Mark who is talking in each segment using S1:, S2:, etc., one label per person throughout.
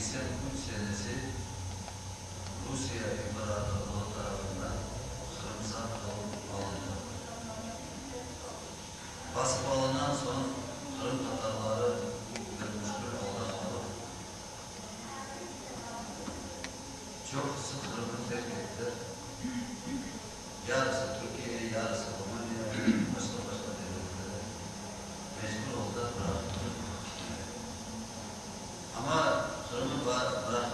S1: 83 senesi Rusya İmparatorluğu tarafından Kırım'dan alındı. Basıp alınan son Kırım Tatarları görmüştür Allah Allah. Çok sık Kırım'ı terk ettiler. Yarısı Türkiye'ye, yarısı Romanya'ya, başka devletlere mecbur oldular, bıraktılar. Ama Kırım'ı bıraktıktan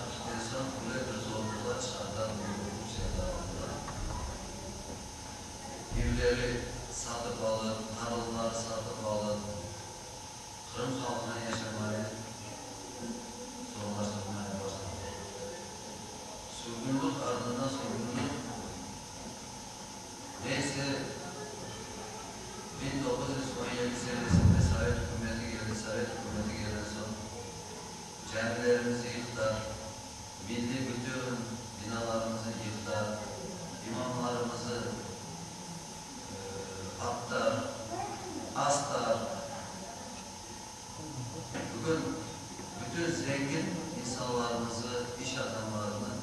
S1: sonra böyle bir zorluklar çıkardan Rusya'da aldılar. Evleri satıp alıp, tarlaları satıp alıp, Kırım halkına yaşamayı zorlaştırmaya başladı. Sürgünlük ardından sürgünlük. Neyse 1917 senesinde Sovyet hükümeti geldi. Sovyet hükümeti geldi sonra camilerimizi yıktılar. Milli bütün binalarımızı yıktılar. İmamlarımızı attılar, astılar. Bugün bütün zengin insanlarımızı, iş adamlarını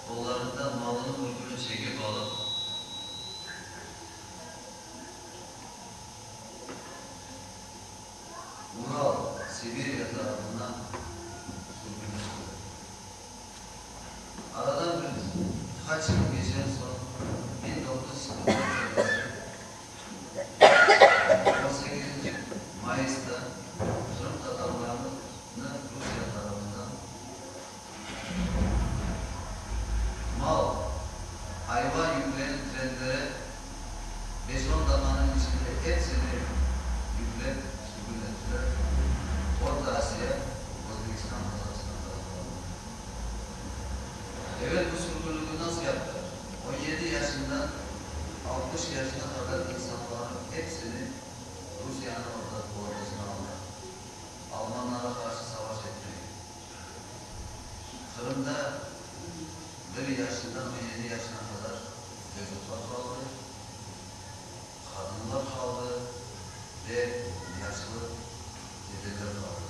S1: kollarından malını mülkünü çekip alıp Ural, Sibirya tarafından sürgünleştiler. Aradan birkaç yıl geçen son 18 Mayıs'ta Kırım Tatarlarının Rusya tarafından mal, hayvan yükleyen trenlere 5-10 dakikanın içinde hepsini yükleyip sürgünlettiler. Orta Asya, Özbekistan, Kazakistan tarafından. Evet, bu sürgünlüğü nasıl yaptılar? 17 yaşından 60 yaşına kadar insanların hepsini Rusya'nın ordusuna aldı. Almanlara karşı savaş etmeyi. Kırım'da 1 yaşından 17 yaşına kadar çocuklar kaldı, kadınlar kaldı ve yaşlı dedeler kaldı.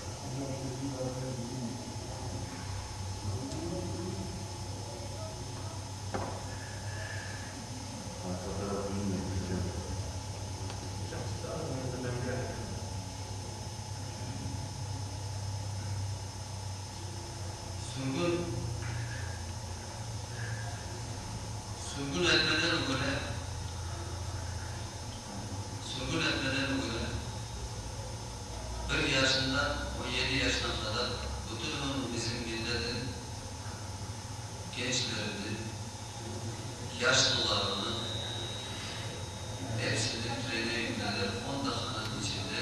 S1: Sürgün etmeden göre 1 yaşından 17 yaşına kadar bütün bizim milletin gençlerini, yaşlılarını hepsini trene yüklediler. 10 dakikanın içinde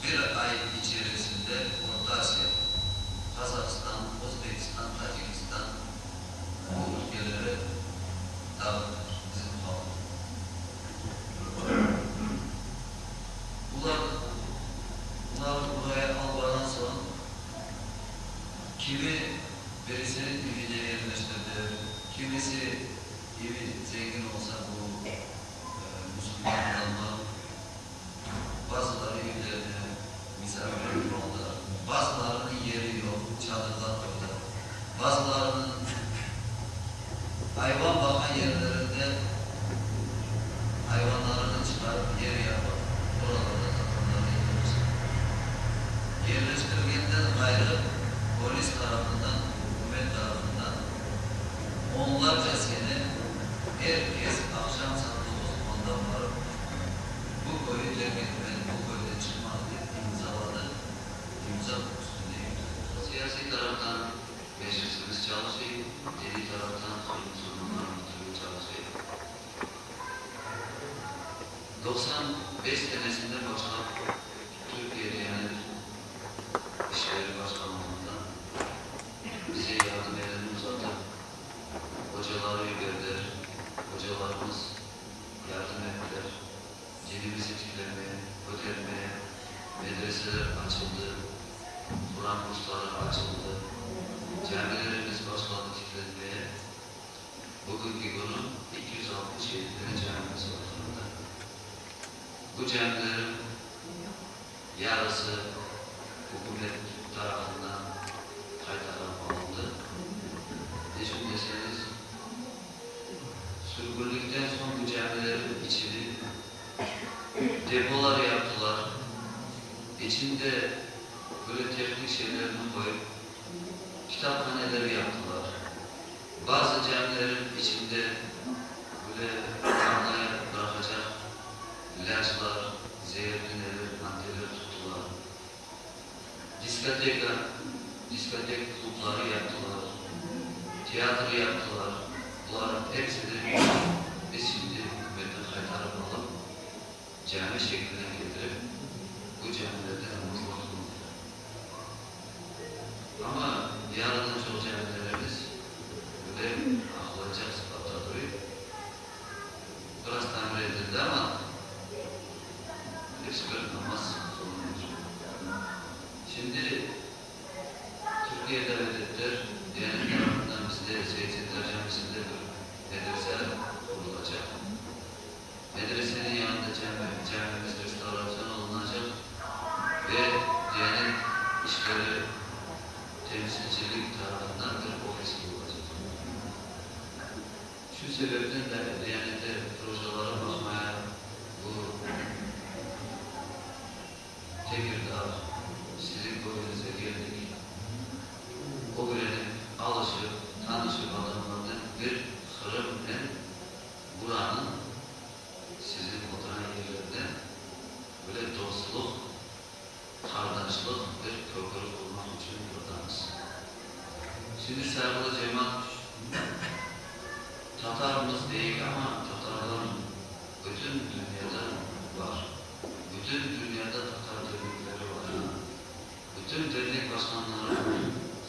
S1: 1 ay içerisinde Orta Asya, Kazakistan, Özbekistan, Tacikistan bu ülkelere dağıttılar bizim halk. Bunlar buraya almadan sonra kimi birisini evine yerleştirdi, kimisi evi zengin olsa bu Müslümanlar, bazıları evlerine misafir oldular, bazılarının yeri yok, çadırdan koydular, bazılarının hayvan bakan yerlerinde hayvanlarını çıkarıp yer yapıp oralarda Tatarları yerleştirgenden gayrı polis tarafından, hükümet tarafından onlarca sene herkes akşam saat 9'dan varıp bu köyü terk etmeli, bu köyden çıkmalı diye imzaladı. İmza üstünde yüklendi. Siyasi taraftan meclisimiz çalışıyor, dini taraftan Kırım sorunları çalışıyor. 95 senesinde başkan Türkiye'de yani İşleri Başkanlığı'ndan bize yardım elini uzatıp hocaları verdiler, hocalarımız yardım ettiler. Dilimizi tiplemeye, öğretmeye, medreseler açıldı, Kur'an kursları açıldı, camilerimiz başladı tiplenmeye. Bugünkü günün 267 camimiz var. Bu camilerin yarısı hükümet tarafından kaytarıldı. için deseniz, sürgünlükten son bu camilerin içini depolar yaptılar. İçinde böyle teknik şeylerini koyup kitaphaneler yaptılar. Bazı camilerin içinde böyle kanlaya bırakacak ilaçlar, zehirlineler, maddeler tuttular. Diskotek klubları yaptılar. Tiyatro yaptılar. Bunların hepsini biz şimdi hükümetten kaytarıp alıp cami şekline getirip bu camilerde namazlar kıldık. Ama yarından çok camilerimiz böyle akılacak sıfatta duruyor. Biraz tamir edildi ama hepsi böyle namaz sorunludur. Şimdi Türkiye devletler Diyanet tarafından bizde Seyitler Camisi'nde bir medreseler kurulacak. Medresenin yanında camimiz restorasyon olunacak ve Diyanet İşleri Temsilcilik tarafından bir ofis kurulacak. Şu sebepten de Diyanet'e projelere bakmaya bu Tekirdağ, sizin köyünüze geldik. O gürenin alışıp, tanışıp adamlarının bir Kırım'ın buranın sizin oturan yerlerden böyle dostluk, kardeşlik bir köprü kurmak için buradayız. Şimdi sevgili cemaat, Tatarımız değil ama Tatarlar bütün dünyada var. Bütün dünyada Tatar dernekleri var. Bütün dernek başkanları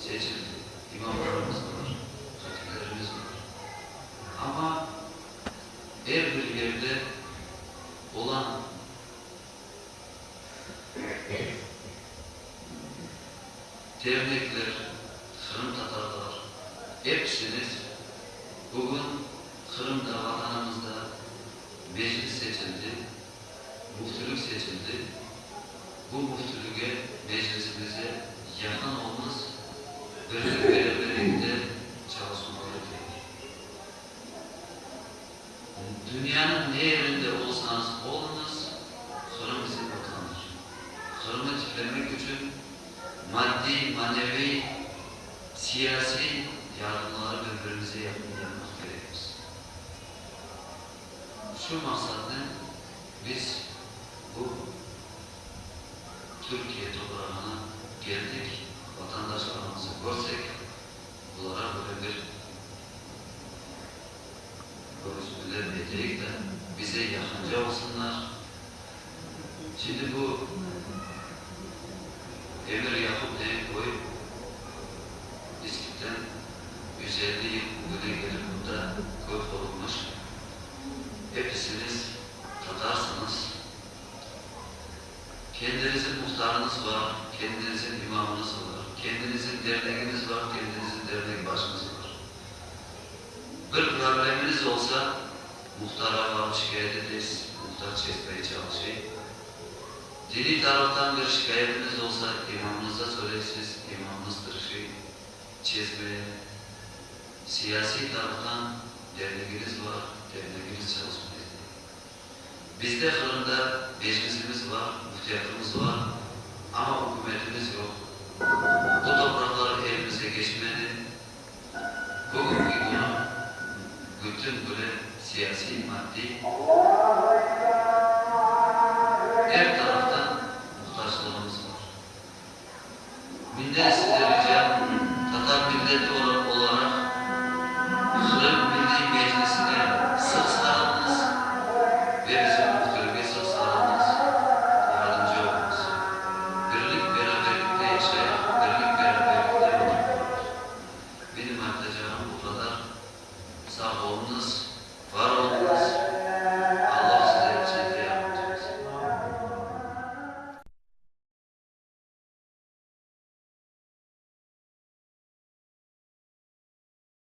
S1: seçildi. İmamlarımız var, hatiplerimiz var. Ama her bir yerde olan dernekler, Kırım Tatarlar, hepsiniz bugün Kırım'da, vatanımızda meclis seçildi, muftülük seçildi. Bu muftülüğe, meclisimize yakın olmamız, birlikte çalışmaları değil. Dünyanın ne yerinde olsanız olunuz, Kırım bizim vatandır. Kırım'ı tiplemek için maddi, manevi, siyasi yardımları birbirimize yapmak gerekir. Şu maksatla biz bu Türkiye toprağına geldik, vatandaşlarımızı görsek, bunlara böyle bir görüşmeler edecek de bize yakınca olsunlar. Şimdi bu Emir Yakup Beykoy İskit'ten 150 yıl bugüne gelip burada köy olmuş. Hepsiniz Tatarsınız. Kendinizin muhtarınız var, kendinizin imamınız var, kendinizin derneğiniz var, kendinizin dernek başınız var. Bir probleminiz olsa muhtara varıp şikayet ederiz, muhtar çözmeye çalışıyor. Dini taraftan bir şikayetiniz olsa imamınıza söylersiniz, imamınızdır çözmeye. Siyasi taraftan derneğiniz var, derneğiniz çalışmaya. Bizde Kırım'da meclisimiz var, müftiyatımız var ama hükümetimiz yok. Bu topraklar elimize geçmedi. Bugünkü günü bütün böyle siyasi, maddi her taraftan muhtaçlığımız var. Minden size ricam, Tatar milleti olarak Kırım Milli Meclisi'ne sık sarılınız ve bizim muhtarıma sık sarılınız, yardımcı olunuz. Birlik beraberlikte yaşayan, birlik beraberlikte oturmak. Benim anlatacağım bu kadar. Sağ olunuz.